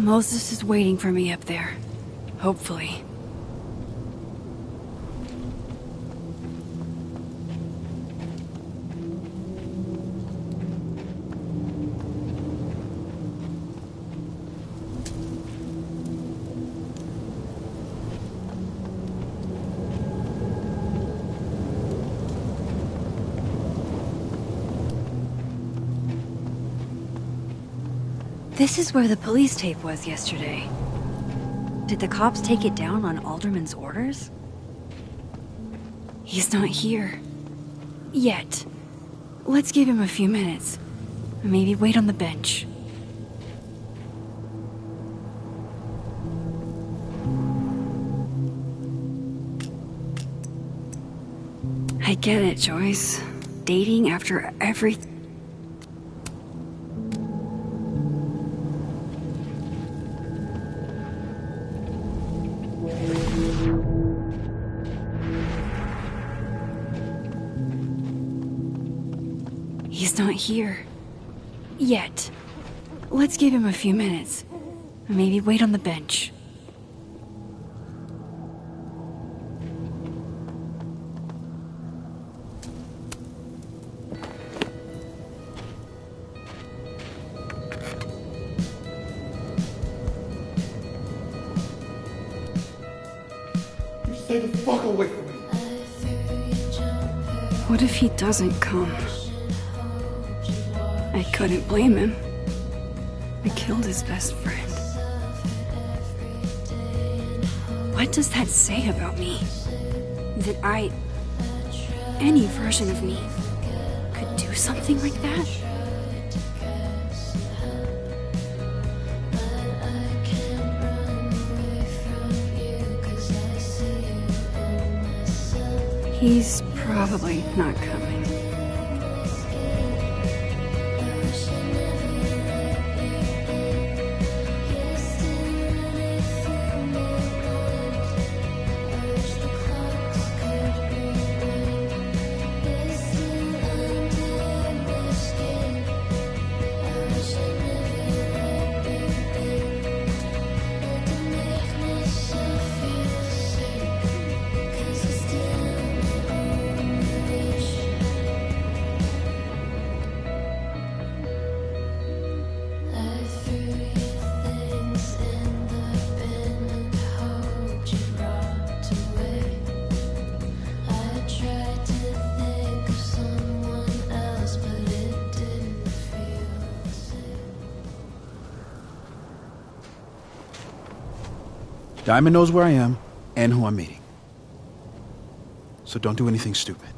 Moses is waiting for me up there. Hopefully. This is where the police tape was yesterday. Did the cops take it down on Alderman's orders? He's not here. Yet. Let's give him a few minutes. Maybe wait on the bench. I get it, Joyce. Dating after everything. He's not here. Yet. Let's give him a few minutes. Maybe wait on the bench. Stay the fuck away from me. What if he doesn't come? I couldn't blame him. I killed his best friend. What does that say about me? That any version of me, could do something like that? He's probably not coming. Diamond knows where I am and who I'm meeting. So don't do anything stupid.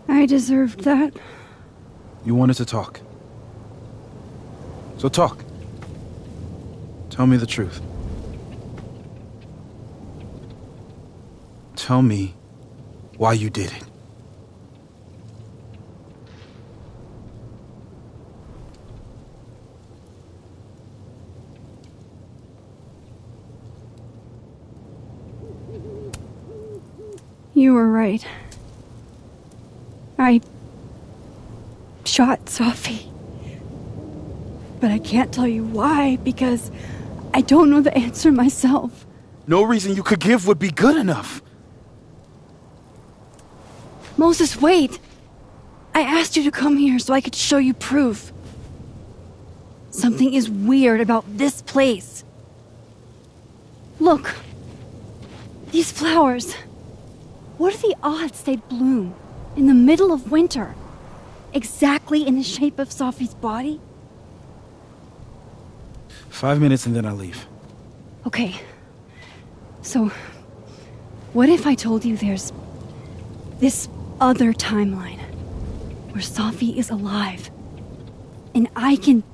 I deserved that. You wanted to talk. So talk. Tell me the truth. Tell me why you did it. You were right. I shot Safi. But I can't tell you why, because I don't know the answer myself. No reason you could give would be good enough. Moses, wait! I asked you to come here so I could show you proof. Something is weird about this place. Look. These flowers. What are the odds they'd bloom in the middle of winter? Exactly in the shape of Safi's body? 5 minutes and then I leave. Okay. So, what if I told you there's this other timeline where Safi is alive and I can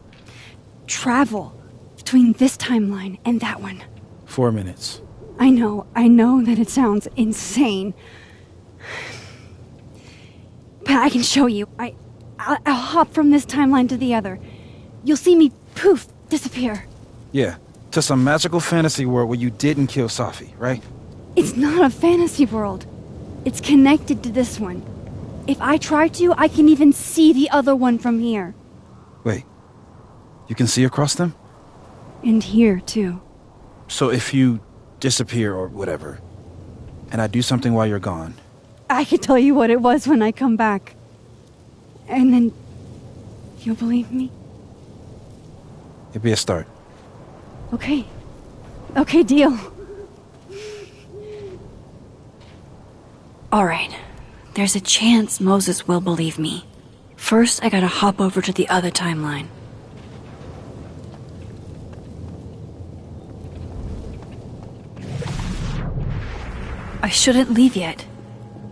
travel between this timeline and that one? 4 minutes. I know that it sounds insane. But I can show you. I'll hop from this timeline to the other. You'll see me, poof, disappear. Yeah, to some magical fantasy world where you didn't kill Safi, right? It's not a fantasy world. It's connected to this one. If I try to, I can even see the other one from here. Wait, You can see across them? And here, too. So if you disappear or whatever, and I do something while you're gone... I can tell you what it was when I come back. And then... you'll believe me? It'd be a start. Okay. Okay, deal. Alright. There's a chance Moses will believe me. First, I gotta hop over to the other timeline. I shouldn't leave yet.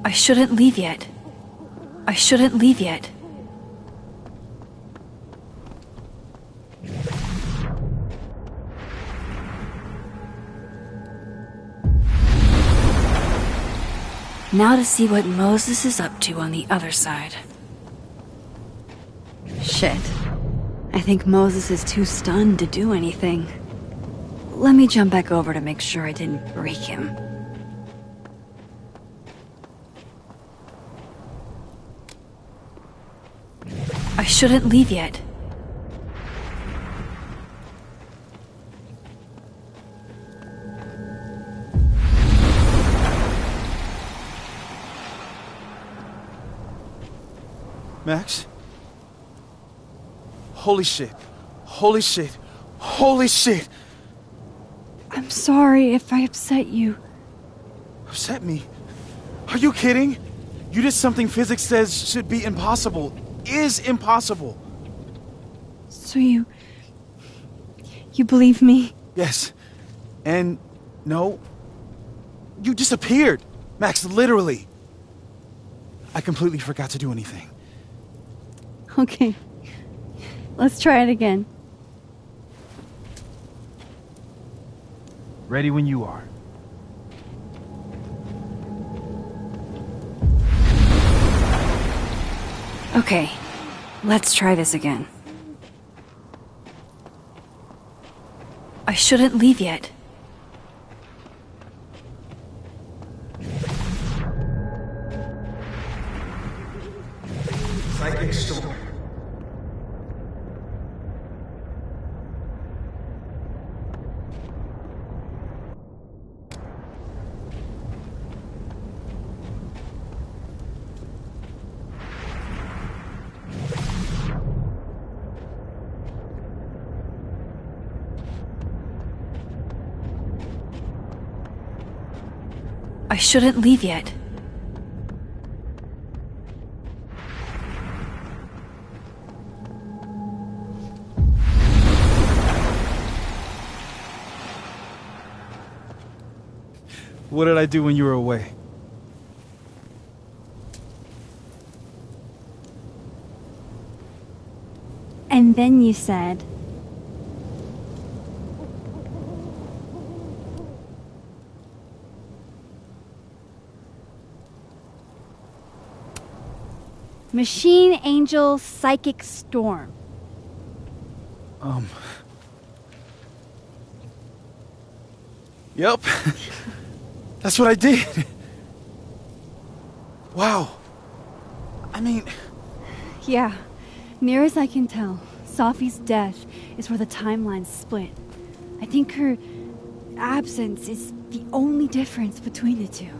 I shouldn't leave yet. I shouldn't leave yet. Now to see what Moses is up to on the other side. Shit. I think Moses is too stunned to do anything. Let me jump back over to make sure I didn't break him. I shouldn't leave yet. Max? Holy shit. Holy shit. Holy shit! I'm sorry if I upset you. Upset me? Are you kidding? You did something physics says should be impossible. Is impossible. So you believe me? Yes. And no. You disappeared. Max, literally. I completely forgot to do anything. Okay. Let's try it again. Ready when you are. Okay. Let's try this again. I shouldn't leave yet. Psychic storm. I shouldn't leave yet. What did I do when you were away? And then you said... Machine Angel Psychic Storm. Yep. That's what I did. Wow. I mean... Yeah. Near as I can tell, Safi's death is where the timelines split. I think her absence is the only difference between the two.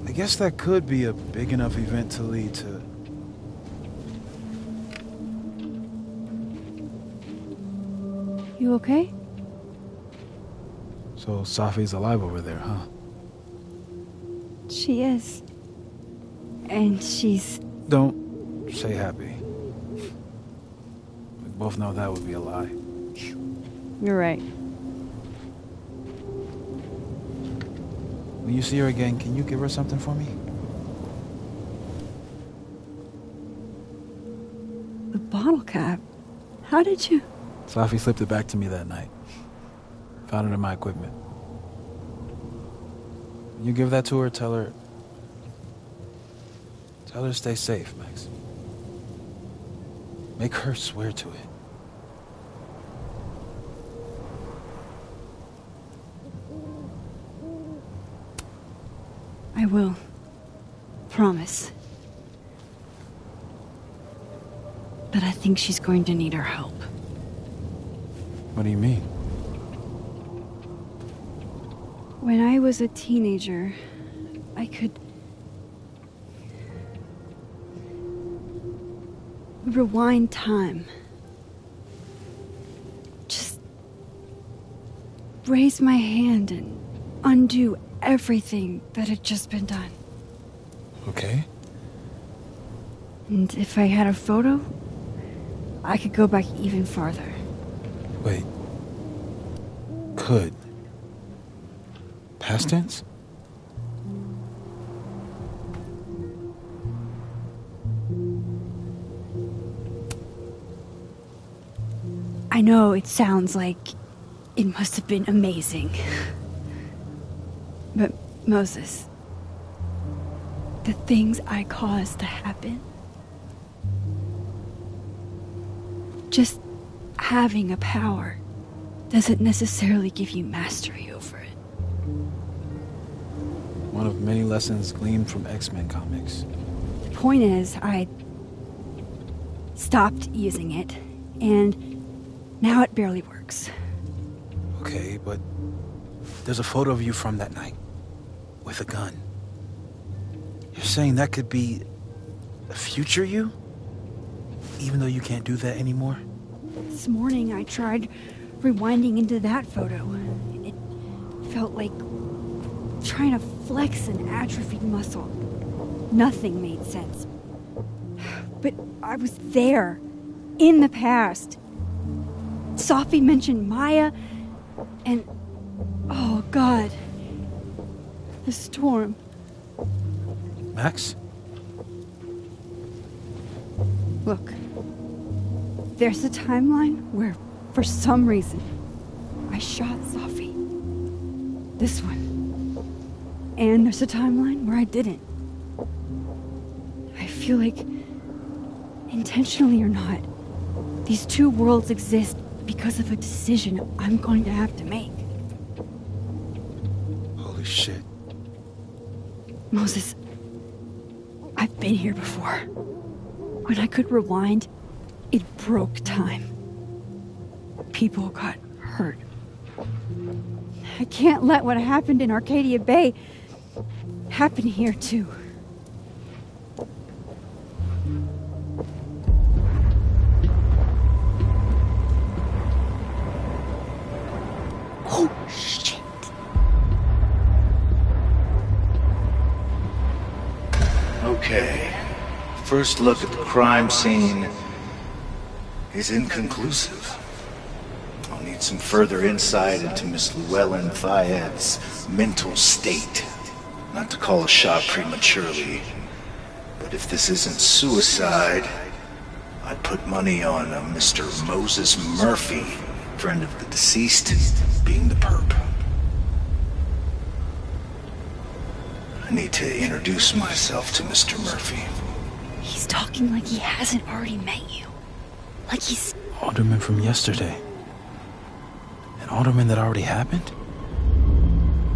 I guess that could be a big enough event to lead to... You okay? So Safi's alive over there, huh? She is. And she's... Don't say happy. We both know that would be a lie. You're right. When you see her again, can you give her something for me? The bottle cap? How did you... Safi slipped it back to me that night. Found it in my equipment. When you give that to her, tell her to stay safe, Max. Make her swear to it. I will. Promise. but I think she's going to need our help. What do you mean? When I was a teenager, I could rewind time. Just raise my hand and undo everything that had just been done. Okay. And if I had a photo, I could go back even farther. Wait. Could. Past tense? I know it sounds like it must have been amazing. But Moses, the things I caused to happen, just having a power doesn't necessarily give you mastery over it. One of many lessons gleaned from X-Men comics. The point is, I stopped using it, and now it barely works. Okay, but there's a photo of you from that night, with a gun. You're saying that could be a future you? Even though you can't do that anymore? This morning I tried rewinding into that photo. It felt like trying to flex an atrophied muscle. Nothing made sense. But I was there, in the past. Sophie mentioned Maya, and oh God, the storm. Max? Look, there's a timeline where, for some reason, I shot Sophie. This one. And there's a timeline where I didn't. I feel like, intentionally or not, these two worlds exist because of a decision I'm going to have to make. Holy shit. Moses, I've been here before. When I could rewind, it broke time. People got hurt. I can't let what happened in Arcadia Bay happen here too. Oh, shit. Okay. First look at the crime scene is inconclusive. I'll need some further insight into Miss Llewellyn Fayette's mental state. Not to call a shot prematurely, but if this isn't suicide, I'd put money on a Mr. Moses Murphy, friend of the deceased, being the perp. I need to introduce myself to Mr. Murphy. He's talking like he hasn't already met you. Like he's... Alderman from yesterday. An alderman that already happened?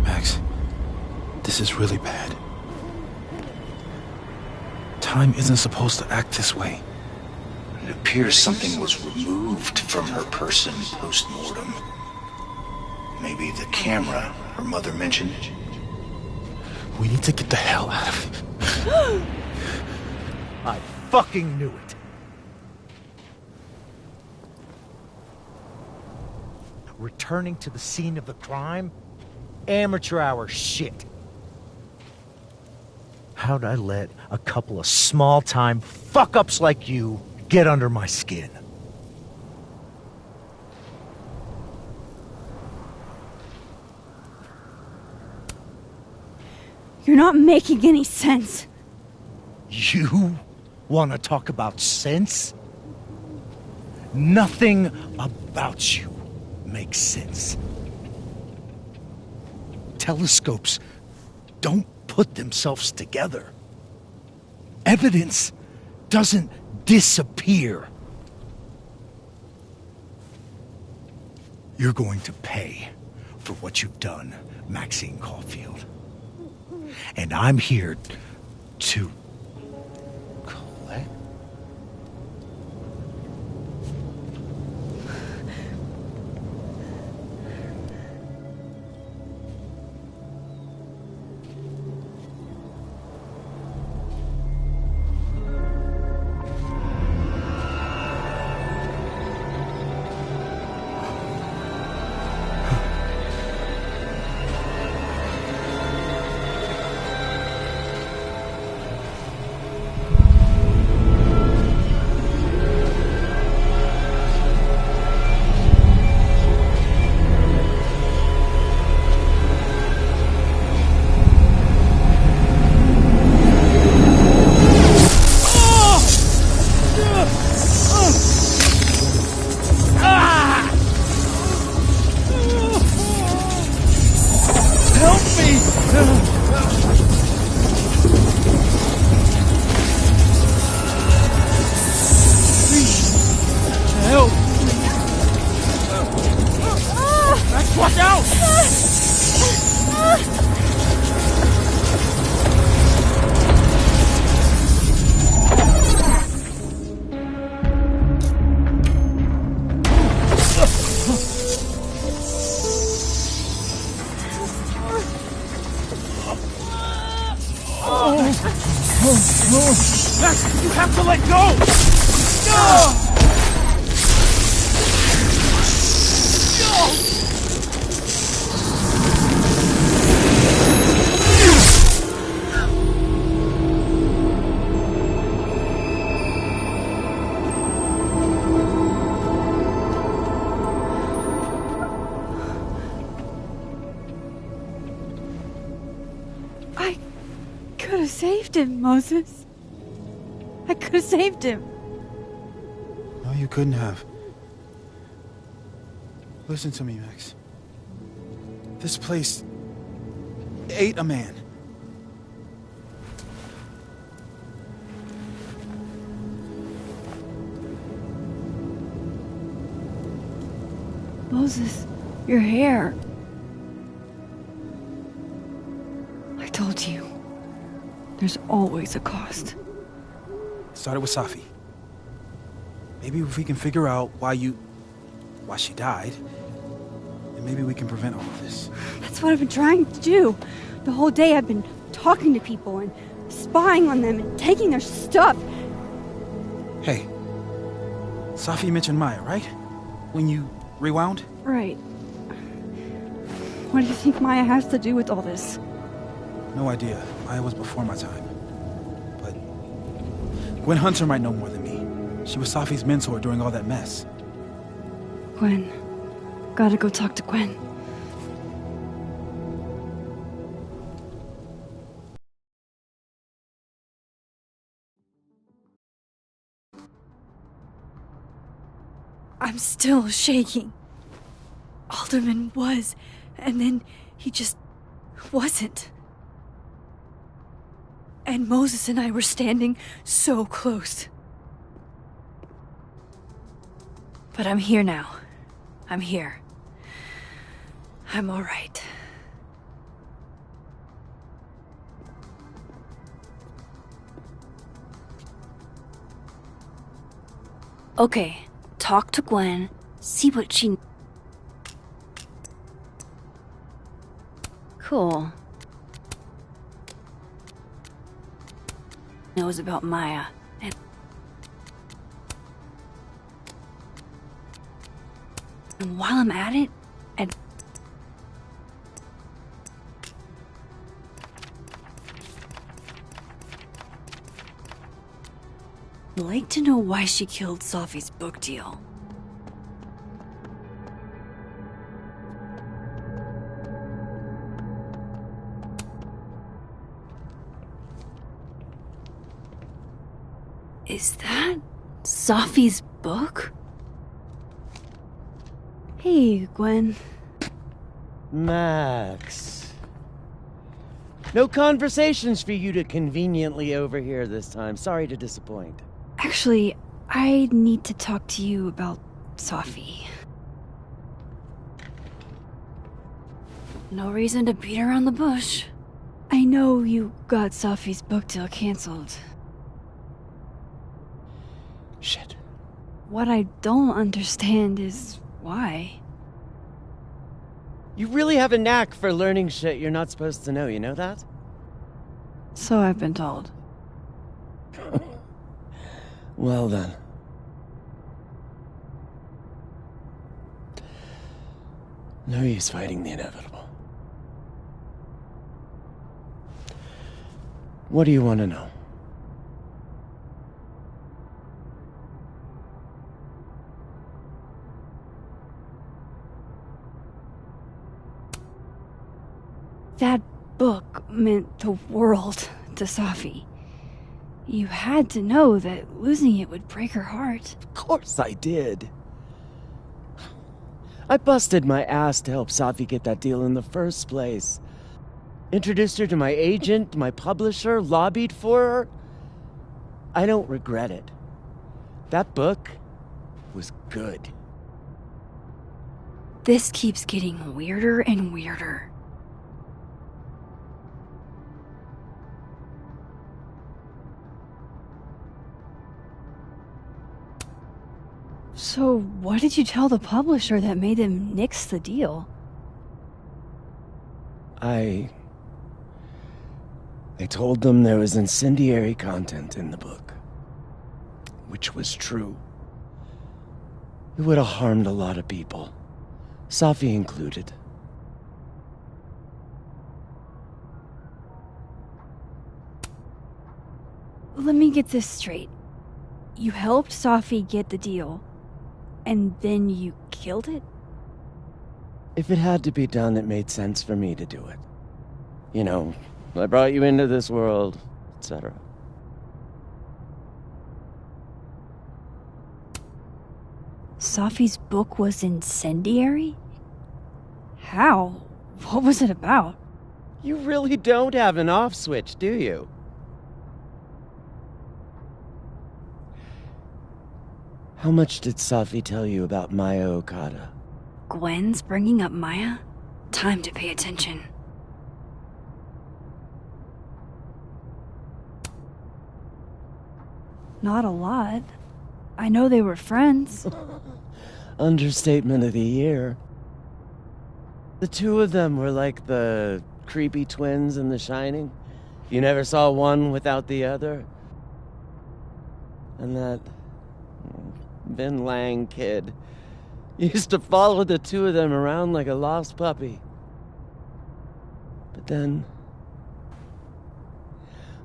Max, this is really bad. Time isn't supposed to act this way. It appears something was removed from her person post-mortem. Maybe the camera her mother mentioned. We need to get the hell out of here. I fucking knew it. Returning to the scene of the crime? Amateur hour shit. How'd I let a couple of small-time fuck-ups like you get under my skin? You're not making any sense. You want to talk about sense? Nothing about you makes sense. Telescopes don't put themselves together. Evidence doesn't disappear. You're going to pay for what you've done, Maxine Caulfield. And I'm here to collect. out! Max, you have to let go! I could have saved him, Moses. I could have saved him. No, you couldn't have. Listen to me, Max. This place ate a man. Moses, your hair. I told you. There's always a cost. Started with Safi. Maybe if we can figure out why she died, then maybe we can prevent all of this. That's what I've been trying to do. The whole day I've been talking to people and spying on them and taking their stuff. Hey, Safi mentioned Maya, right? When you rewound? Right. What do you think Maya has to do with all this? No idea. Maya was before my time. But Gwen Hunter might know more than me. She was Safi's mentor during all that mess. Gwen. Gotta go talk to Gwen. I'm still shaking. Alderman was, and then he just wasn't. And Moses and I were standing so close. But I'm here now. I'm here. I'm all right. Okay, talk to Gwen, see what she... Cool. Knows about Maya, and while I'm at it, I'd like to know why she killed Safi's book deal. Is that Safi's book? Hey, Gwen. Max. No conversations for you to conveniently overhear this time. Sorry to disappoint. Actually, I need to talk to you about Safi. No reason to beat around the bush. I know you got Safi's book deal canceled. Shit. What I don't understand is why. You really have a knack for learning shit you're not supposed to know, you know that? So I've been told. Well then. No use fighting the inevitable. What do you want to know? That book meant the world to Safi. You had to know that losing it would break her heart. Of course I did. I busted my ass to help Safi get that deal in the first place. Introduced her to my agent, my publisher, lobbied for her. I don't regret it. That book was good. This keeps getting weirder and weirder. So, what did you tell the publisher that made them nix the deal? I told them there was incendiary content in the book, which was true. It would have harmed a lot of people, Safi included. Let me get this straight. You helped Safi get the deal, and then you killed it? If it had to be done, it made sense for me to do it. You know, I brought you into this world, etc. Safi's book was incendiary? How? What was it about? You really don't have an off switch, do you? How much did Safi tell you about Maya Okada? Gwen's bringing up Maya? Time to pay attention. Not a lot. I know they were friends. Understatement of the year. The two of them were like the creepy twins in The Shining. You never saw one without the other. And that Vin Lang kid used to follow the two of them around like a lost puppy. But then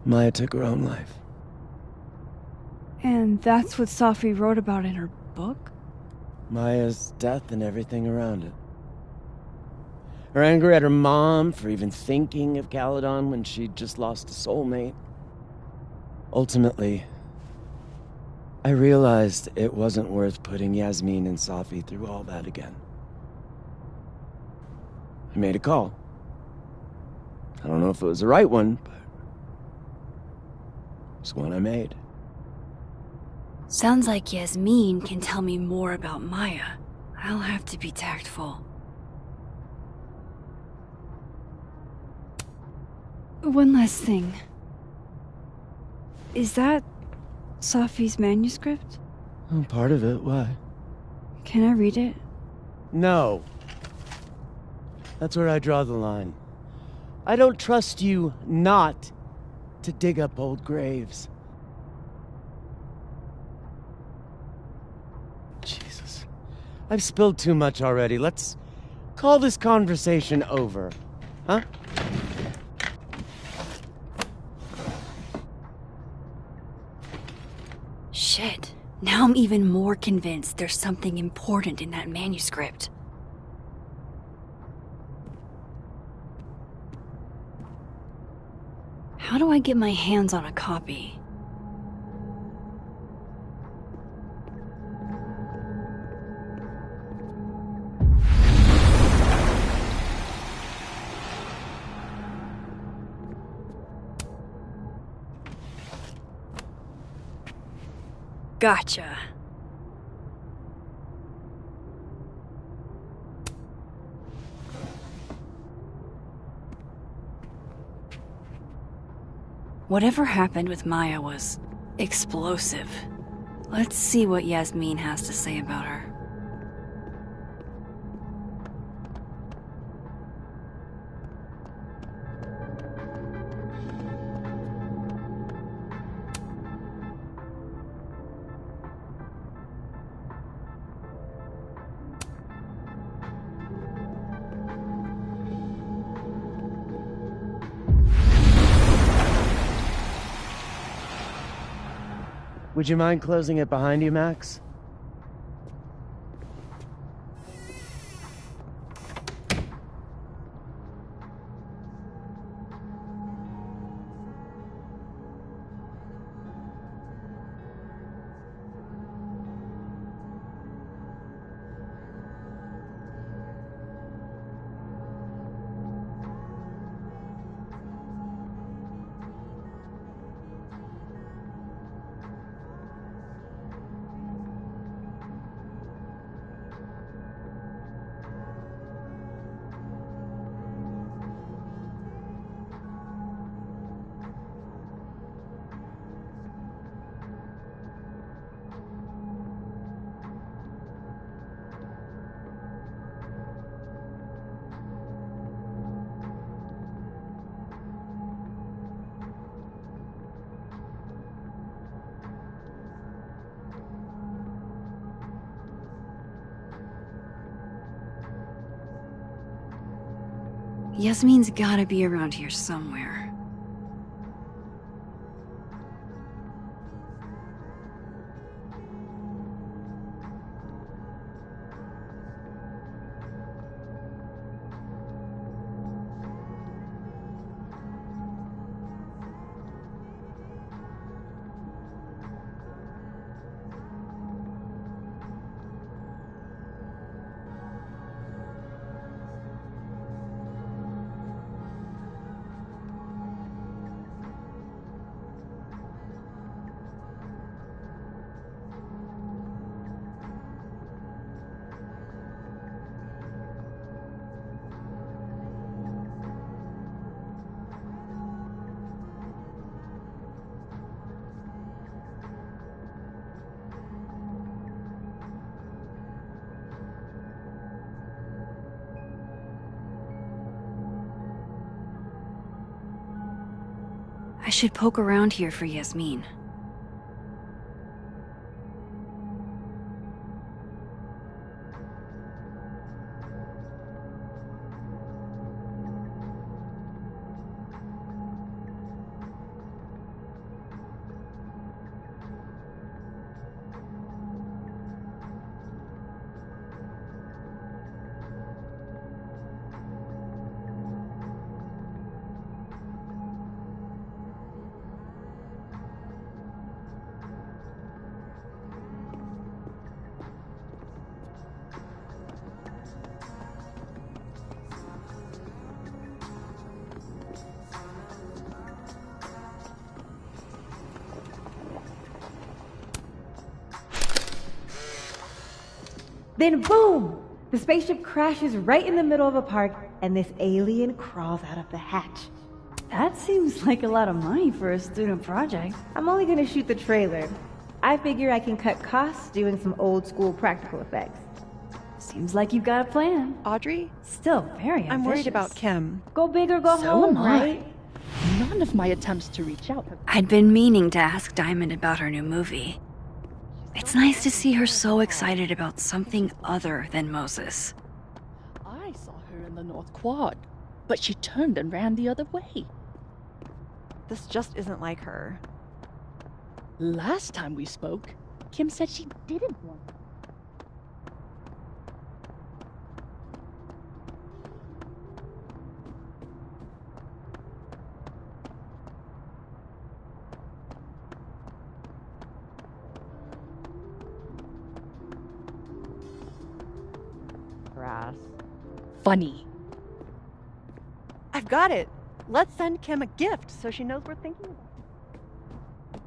Maya took her own life. And that's what Safi wrote about in her book? Maya's death and everything around it. Her anger at her mom for even thinking of Caledon when she'd just lost a soulmate. Ultimately, I realized it wasn't worth putting Yasmin and Safi through all that again. I made a call. I don't know if it was the right one, but it's one I made. Sounds like Yasmin can tell me more about Maya. I'll have to be tactful. One last thing. Is that Safi's manuscript? Oh, part of it, why? Can I read it? No. That's where I draw the line. I don't trust you not to dig up old graves. Jesus. I've spilled too much already. Let's call this conversation over. Huh? Shit. Now I'm even more convinced there's something important in that manuscript. How do I get my hands on a copy? Gotcha. Whatever happened with Maya was explosive. Let's see what Yasmin has to say about her. Would you mind closing it behind you, Max? Yasmin's gotta be around here somewhere. I should poke around here for Yasmin. Then boom! The spaceship crashes right in the middle of a park, and this alien crawls out of the hatch. That seems like a lot of money for a student project. I'm only gonna shoot the trailer. I figure I can cut costs doing some old school practical effects. Seems like you've got a plan. Audrey, Still very ambitious. I'm worried about Kim. Go big or go So home, am I. right? None of my attempts to reach out have... I'd been meaning to ask Diamond about her new movie. It's nice to see her so excited about something other than Moses. I saw her in the North Quad, but she turned and ran the other way. This just isn't like her. Last time we spoke, Kim said she didn't want to. Grass. Funny. I've got it. Let's send Kim a gift so she knows we're thinking about her.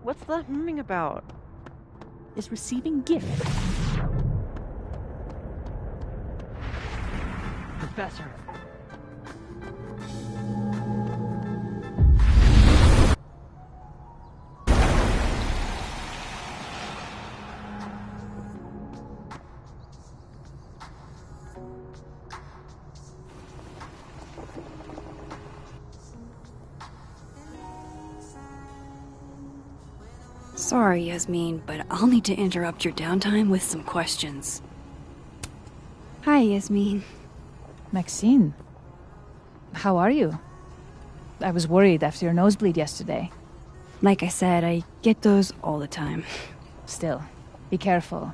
What's the humming about? Is receiving gifts. Professor. Sorry, Yasmin, but I'll need to interrupt your downtime with some questions. Hi, Yasmin. Maxine, how are you? I was worried after your nosebleed yesterday. Like I said, I get those all the time. Still, be careful.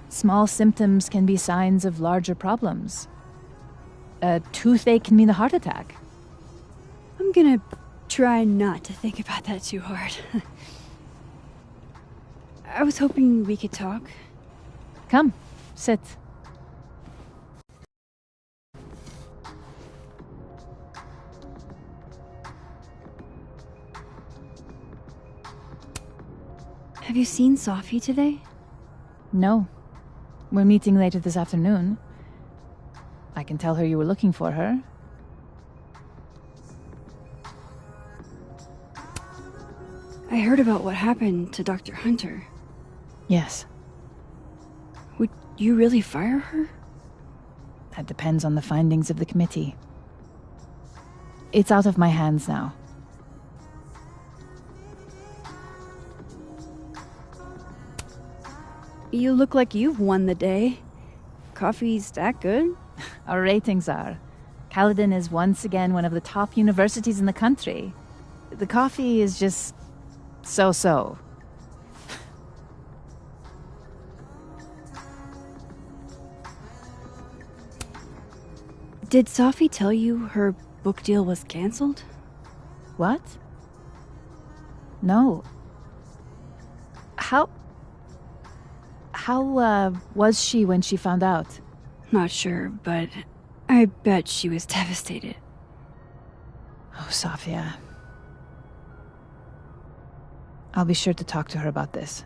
Small symptoms can be signs of larger problems. A toothache can mean a heart attack. I'm gonna try not to think about that too hard. I was hoping we could talk. Come, sit. Have you seen Sophie today? No. We're meeting later this afternoon. I can tell her you were looking for her. I heard about what happened to Dr. Hunter. Yes, Would you really fire her? that depends on the findings of the committee. It's out of my hands now. You look like you've won the day. Coffee's that good? our ratings are. Caledon is once again one of the top universities in the country. The coffee is just so-so. Did Safi tell you her book deal was canceled? What? No. How was she when she found out? Not sure, but I bet she was devastated. Oh, Safia. I'll be sure to talk to her about this.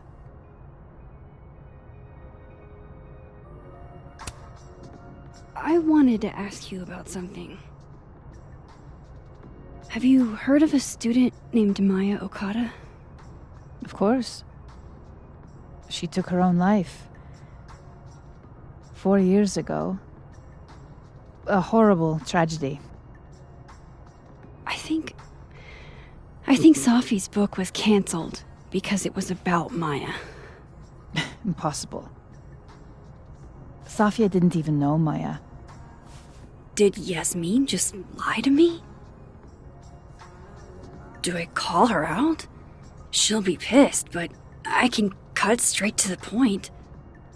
I wanted to ask you about something. Have you heard of a student named Maya Okada? Of course. She took her own life. 4 years ago. A horrible tragedy. I think Safi's book was cancelled because it was about Maya. Impossible. Safia didn't even know Maya. Did Yasmin just lie to me? Do I call her out? She'll be pissed, but I can cut straight to the point.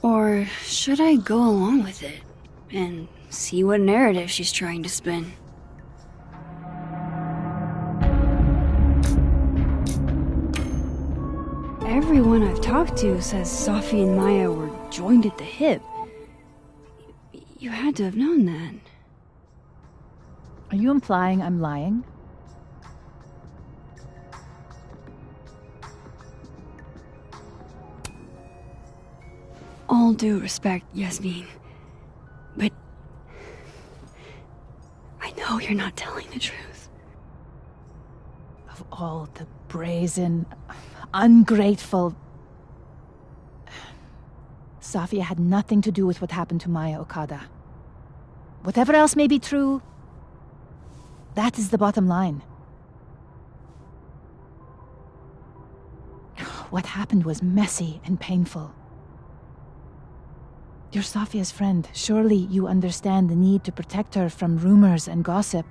Or should I go along with it and see what narrative she's trying to spin? Everyone I've talked to says Safi and Maya were joined at the hip. You had to have known that. Are you implying I'm lying? All due respect, Yasmin. But I know you're not telling the truth. Of all the brazen, ungrateful... Safia had nothing to do with what happened to Maya Okada. Whatever else may be true, that is the bottom line. What happened was messy and painful. You're Safia's friend. Surely you understand the need to protect her from rumors and gossip.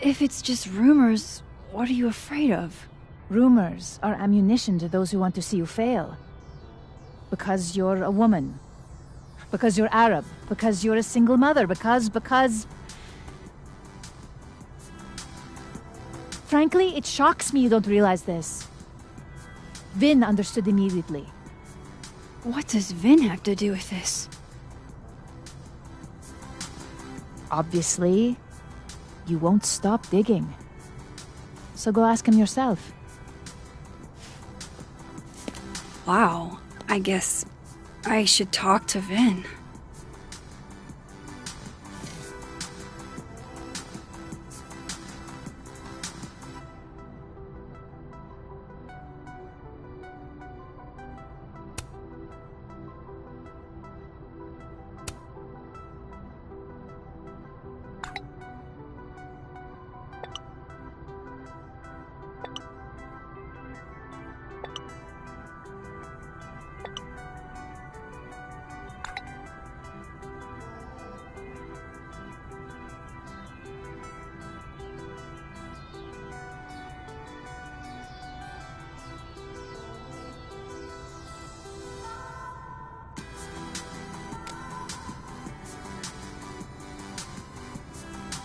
If it's just rumors, what are you afraid of? Rumors are ammunition to those who want to see you fail. Because you're a woman. Because you're Arab. Because you're a single mother. Because... Frankly, it shocks me you don't realize this. Vin understood immediately. What does Vin have to do with this? Obviously, you won't stop digging. So go ask him yourself. Wow, I guess I should talk to Vin.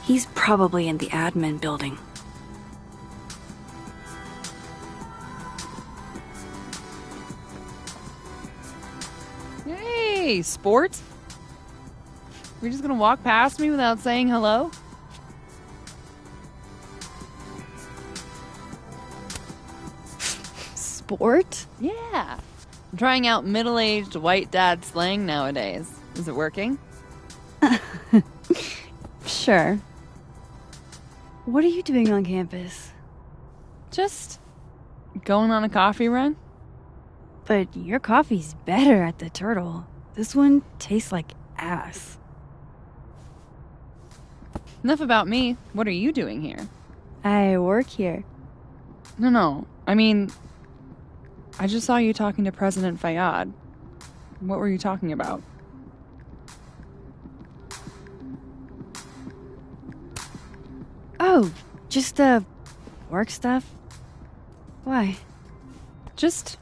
He's probably in the admin building. Hey, sport? You're just gonna walk past me without saying hello? Sport? Yeah. I'm trying out middle-aged white dad slang nowadays. Is it working? Sure. What are you doing on campus? Just going on a coffee run. But your coffee's better at the Turtle. This one tastes like ass. Enough about me. What are you doing here? I work here. No. I mean, I just saw you talking to President Fayyad. What were you talking about? Oh, just, work stuff. Why? Just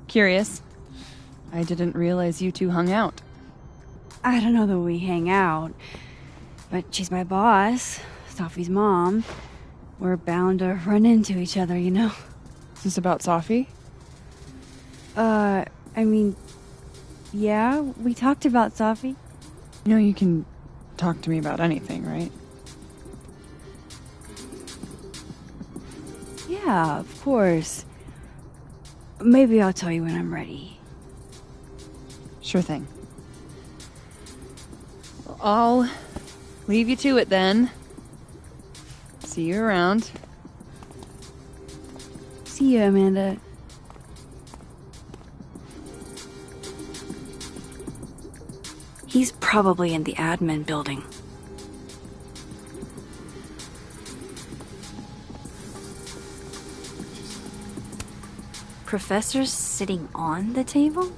curious. I didn't realize you two hung out. I don't know that we hang out, but she's my boss, Sophie's mom. We're bound to run into each other, you know? Is this about Sophie? I mean, yeah, we talked about Sophie. You know you can talk to me about anything, right? Yeah, of course. Maybe I'll tell you when I'm ready. Sure thing. Well, I'll leave you to it then. See you around. See you, Amanda. He's probably in the admin building. Professor's sitting on the table?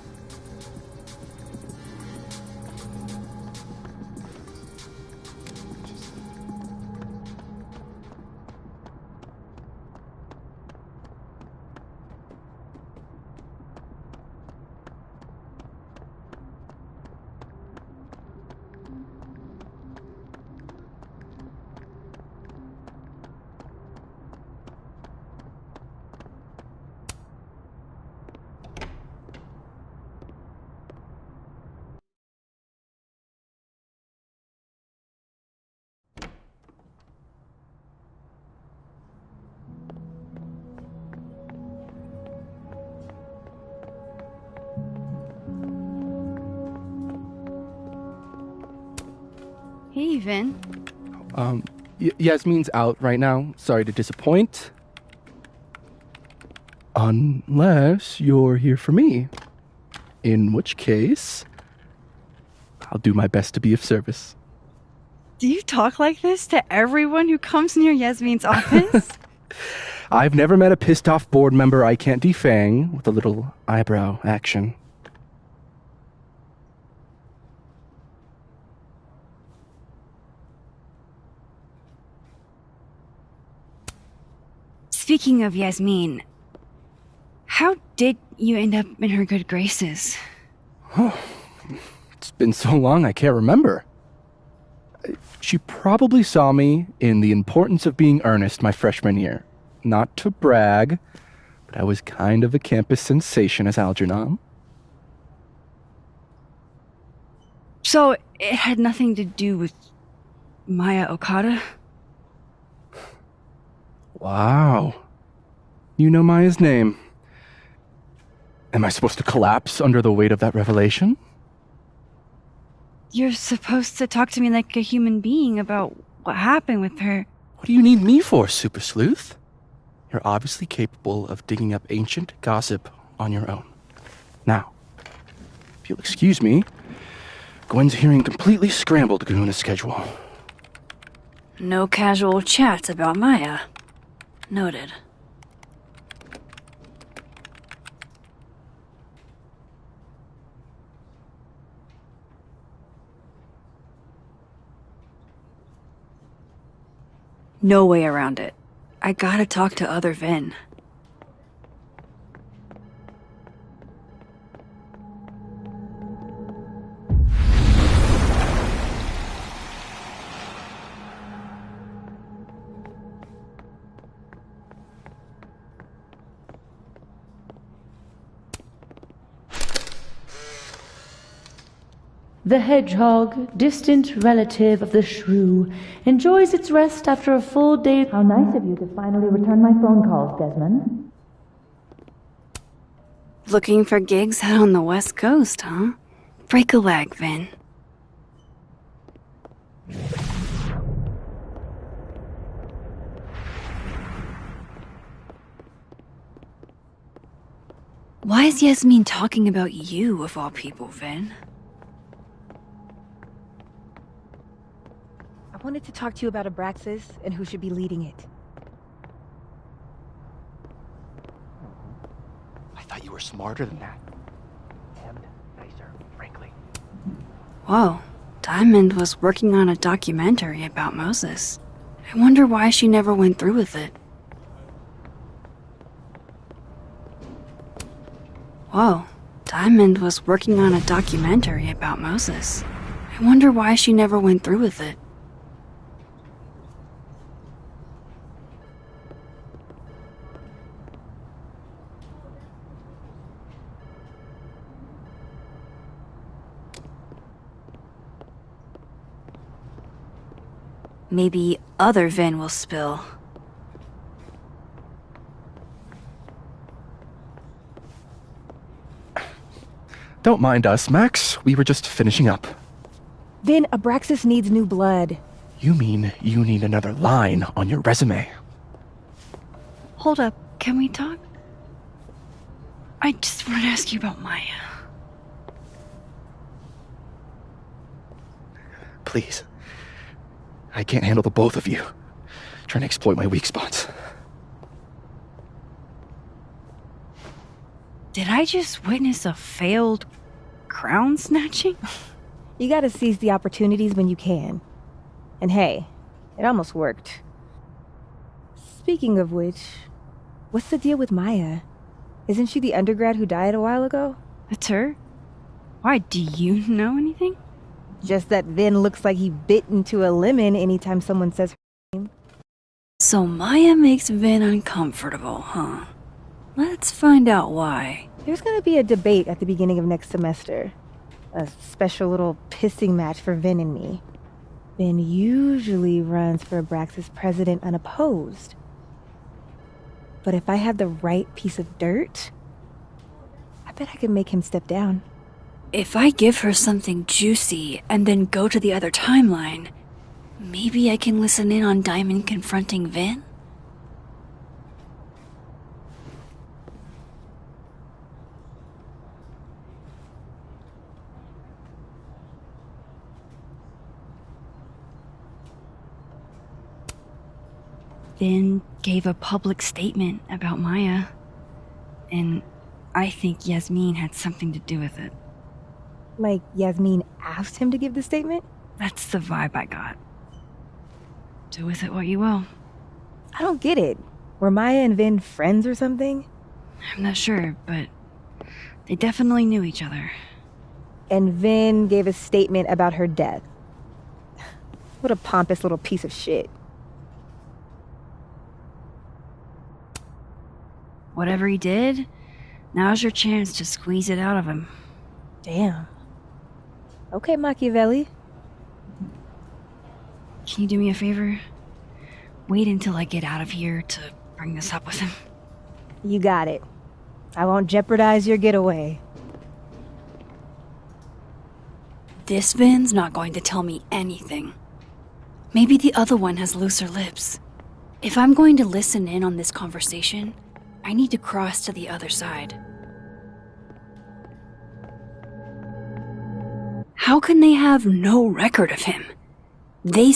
Hey, Vin. Yasmin's out right now. Sorry to disappoint. Unless you're here for me. In which case, I'll do my best to be of service. Do you talk like this to everyone who comes near Yasmin's office? I've never met a pissed off board member I can't defang with a little eyebrow action. Speaking of Yasmin, how did you end up in her good graces? Oh, it's been so long I can't remember. She probably saw me in The Importance of Being Earnest my freshman year. Not to brag, but I was kind of a campus sensation as Algernon. So it had nothing to do with Maya Okada? Wow. You know Maya's name. Am I supposed to collapse under the weight of that revelation? You're supposed to talk to me like a human being about what happened with her. What do you need me for, Super Sleuth? You're obviously capable of digging up ancient gossip on your own. Now, if you'll excuse me, Gwen's hearing completely scrambled Kahuna schedule. No casual chats about Maya. Noted. No way around it. I gotta talk to other Vin. The hedgehog, distant relative of the shrew, enjoys its rest after a full day. How nice of you to finally return my phone calls, Desmond. Looking for gigs out on the West Coast, huh? Break a leg, Vin. Why is Yasmin talking about you, of all people, Vin? I wanted to talk to you about Abraxas and who should be leading it. were smarter than that. And nicer, frankly. Whoa, Diamond was working on a documentary about Moses. I wonder why she never went through with it. Whoa, Diamond was working on a documentary about Moses. I wonder why she never went through with it. Maybe other Vin will spill. Don't mind us, Max. We were just finishing up. Vin, Abraxas needs new blood. You mean you need another line on your resume? Hold up, can we talk? I just want to ask you about Maya. Please. I can't handle the both of you. Trying to exploit my weak spots. Did I just witness a failed crown snatching? You gotta seize the opportunities when you can. And hey, it almost worked. Speaking of which, what's the deal with Maya? Isn't she the undergrad who died a while ago? That's her? Why, do you know anything? Just that Vin looks like he bit into a lemon anytime someone says her name. So Maya makes Vin uncomfortable, huh? Let's find out why. There's gonna be a debate at the beginning of next semester. A special little pissing match for Vin and me. Vin usually runs for Abraxas president unopposed. But if I had the right piece of dirt, I bet I could make him step down. If I give her something juicy and then go to the other timeline, maybe I can listen in on Diamond confronting Vin? Vin gave a public statement about Maya, and I think Yasmin had something to do with it. Like Yasmin asked him to give the statement? That's the vibe I got. Do with it what you will. I don't get it. Were Maya and Vin friends or something? I'm not sure, but they definitely knew each other. And Vin gave a statement about her death. What a pompous little piece of shit. Whatever he did, now's your chance to squeeze it out of him. Damn. Okay, Machiavelli. Can you do me a favor? Wait until I get out of here to bring this up with him. You got it. I won't jeopardize your getaway. This Vin's not going to tell me anything. Maybe the other one has looser lips. If I'm going to listen in on this conversation, I need to cross to the other side. How can they have no record of him? They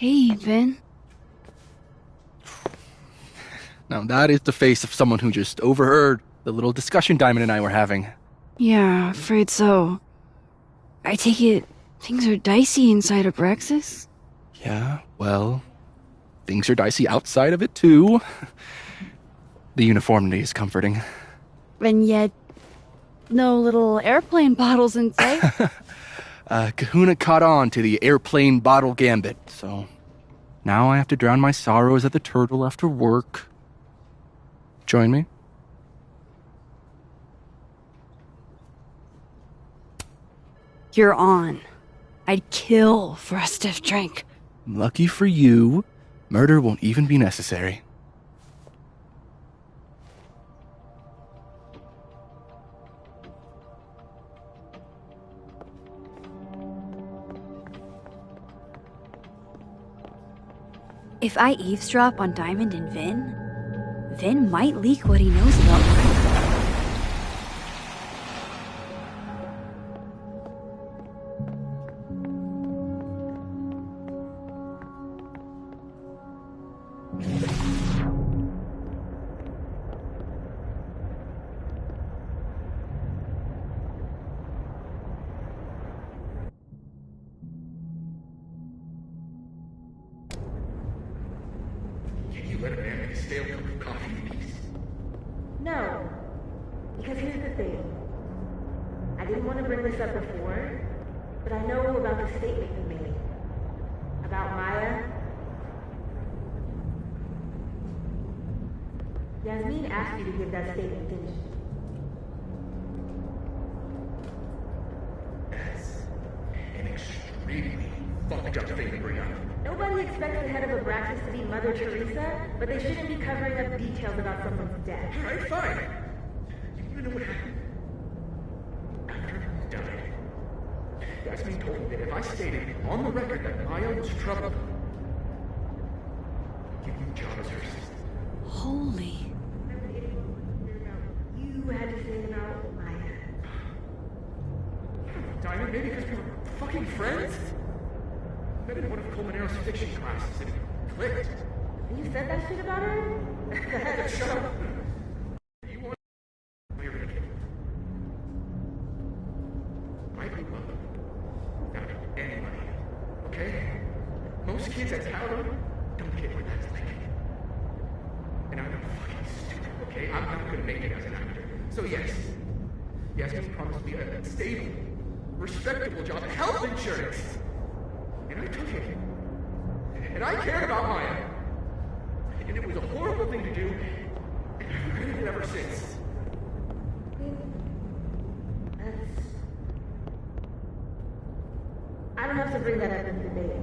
Hey, Vin. Now that is the face of someone who just overheard the little discussion Diamond and I were having. Yeah, afraid so. I take it things are dicey inside of Abraxas? Yeah, well, things are dicey outside of it too. The uniformity is comforting. And yet, no little airplane bottles in sight. Kahuna caught on to the airplane bottle gambit, so now I have to drown my sorrows at the turtle after work. Join me? You're on. I'd kill for a stiff drink. Lucky for you, murder won't even be necessary. If I eavesdrop on Diamond and Vin might leak what he knows about Maya. Let a man make a stale cup of coffee in peace. No. Because here's the thing. I didn't want to bring this up before, but I know about the statement you made. About Maya. Yasmin asked you to give that statement, didn't she? That's an extremely fucked up thing to bring up. Nobody expects the head of Abraxas to be Mother Teresa, but they shouldn't be covering up details about someone's death. Alright, fine. You know what happened? After he died, Yasmin told me that if I stated on the record that Maya was troubled, I'd give you a job as her assistant. Holy. You had to say about Maya. Diamond, maybe because we were fucking friends? I met in one of Colmenaro's fiction classes and it clicked. You said that shit about her? Shut up. You want you're gonna get. I grew up without anybody. Okay? Most kids at Talon don't get what that's like. And I'm fucking stupid, okay? I'm not gonna make it as an actor. So yes, Yasmin promised me a stable, respectable job, health insurance. And I took it. And I cared about Maya. And it was a horrible thing to do. And I've regretted it ever since. I don't have to bring that up in the debate.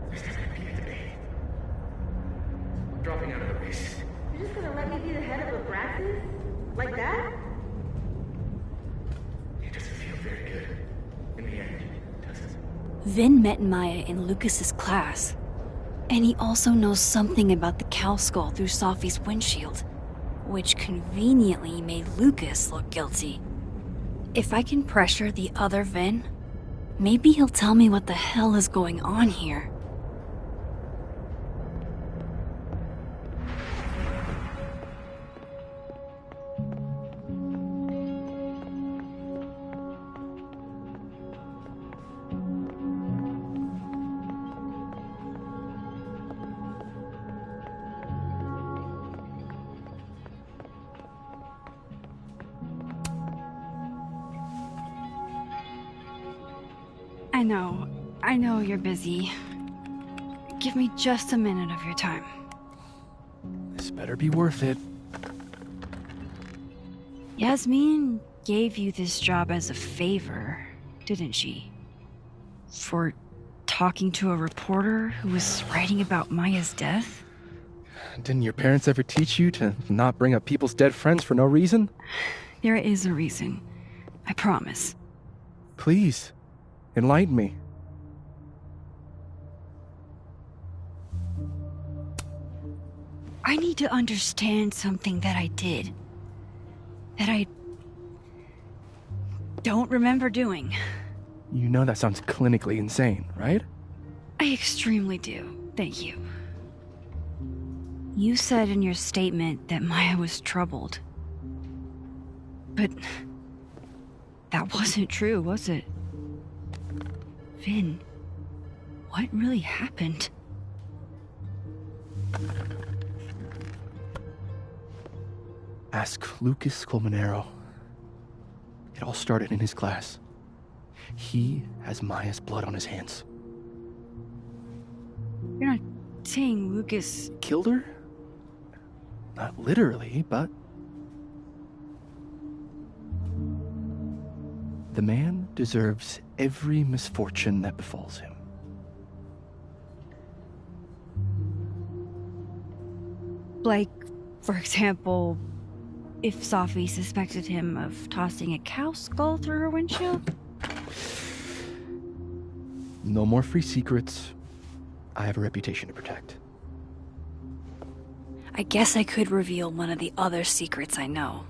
There's not gonna be a debate. I'm dropping out of the race. You're just gonna let me be the head of Abraxas? Like that? It doesn't feel very good. In the end, does it? Vin met Maya in Lucas's class. And he also knows something about the cow skull through Safi's windshield, which conveniently made Lucas look guilty. If I can pressure the other Vin, maybe he'll tell me what the hell is going on here. I know you're busy. Give me just a minute of your time. This better be worth it. Yasmin gave you this job as a favor, didn't she? For talking to a reporter who was writing about Maya's death? Didn't your parents ever teach you to not bring up people's dead friends for no reason? There is a reason. I promise. Please, enlighten me. I need to understand something that I did. That I don't remember doing. You know that sounds clinically insane, right? I extremely do. Thank you. You said in your statement that Maya was troubled. But that wasn't true, was it? Vin, what really happened? Ask Lucas Colmenero. It all started in his class. He has Maya's blood on his hands. You're not saying Lucas killed her? Not literally, but The man deserves every misfortune that befalls him. Like, for example, if Sophie suspected him of tossing a cow skull through her windshield? No more free secrets. I have a reputation to protect. I guess I could reveal one of the other secrets I know.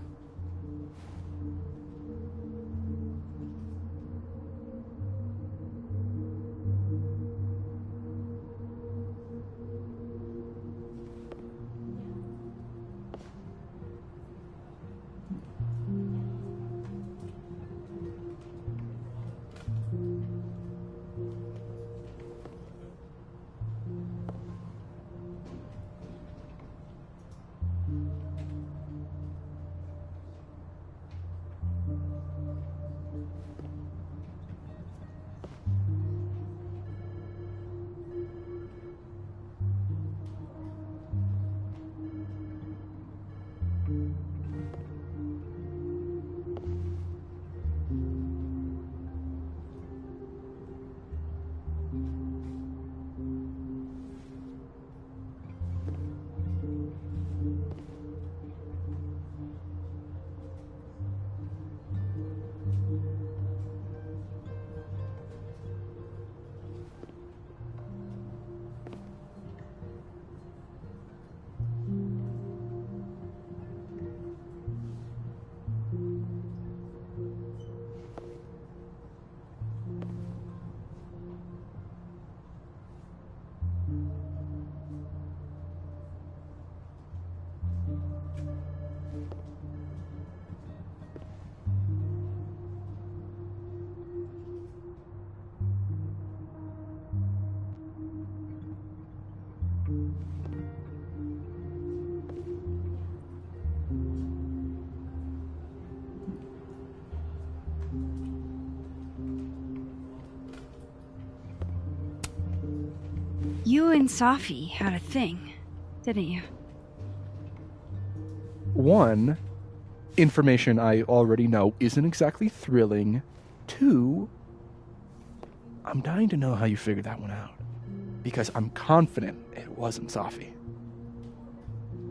You and Sophie had a thing, didn't you? One, information I already know isn't exactly thrilling. Two, I'm dying to know how you figured that one out. Because I'm confident it wasn't Sophie.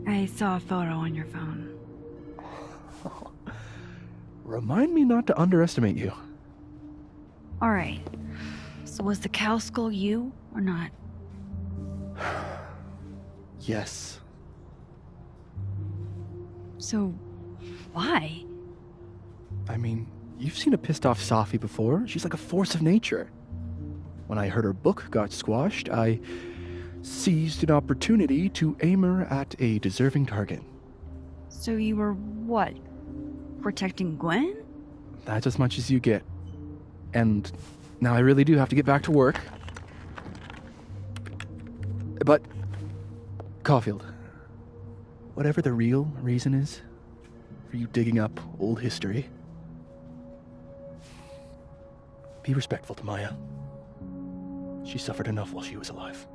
I saw a photo on your phone. Remind me not to underestimate you. Alright. So was the cow skull you, or not? Yes. So, why? I mean, you've seen a pissed off Sophie before. She's like a force of nature. When I heard her book got squashed, I seized an opportunity to aim her at a deserving target. So you were, what, protecting Gwen? That's as much as you get. And now I really do have to get back to work. But, Caulfield, whatever the real reason is for you digging up old history, be respectful to Maya. She suffered enough while she was alive.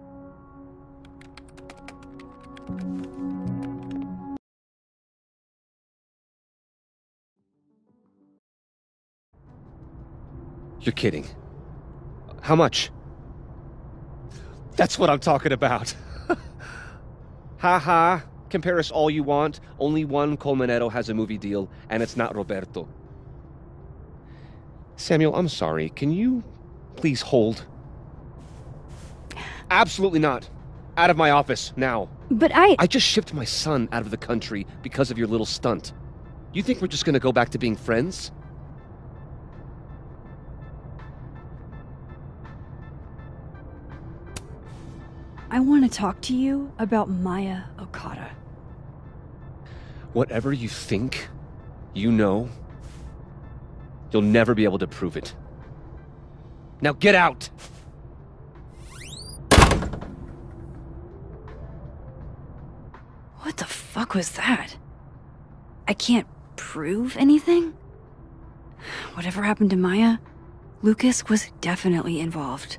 You're kidding. How much? That's what I'm talking about. Ha ha. Compare us all you want. Only one Colmenero has a movie deal, and it's not Roberto. Samuel, I'm sorry. Can you please hold? Absolutely not. Out of my office, now. But I just shipped my son out of the country because of your little stunt. You think we're just gonna go back to being friends? I want to talk to you about Maya Okada. Whatever you think, you know, you'll never be able to prove it. Now get out! What the fuck was that? I can't prove anything? Whatever happened to Maya, Lucas was definitely involved.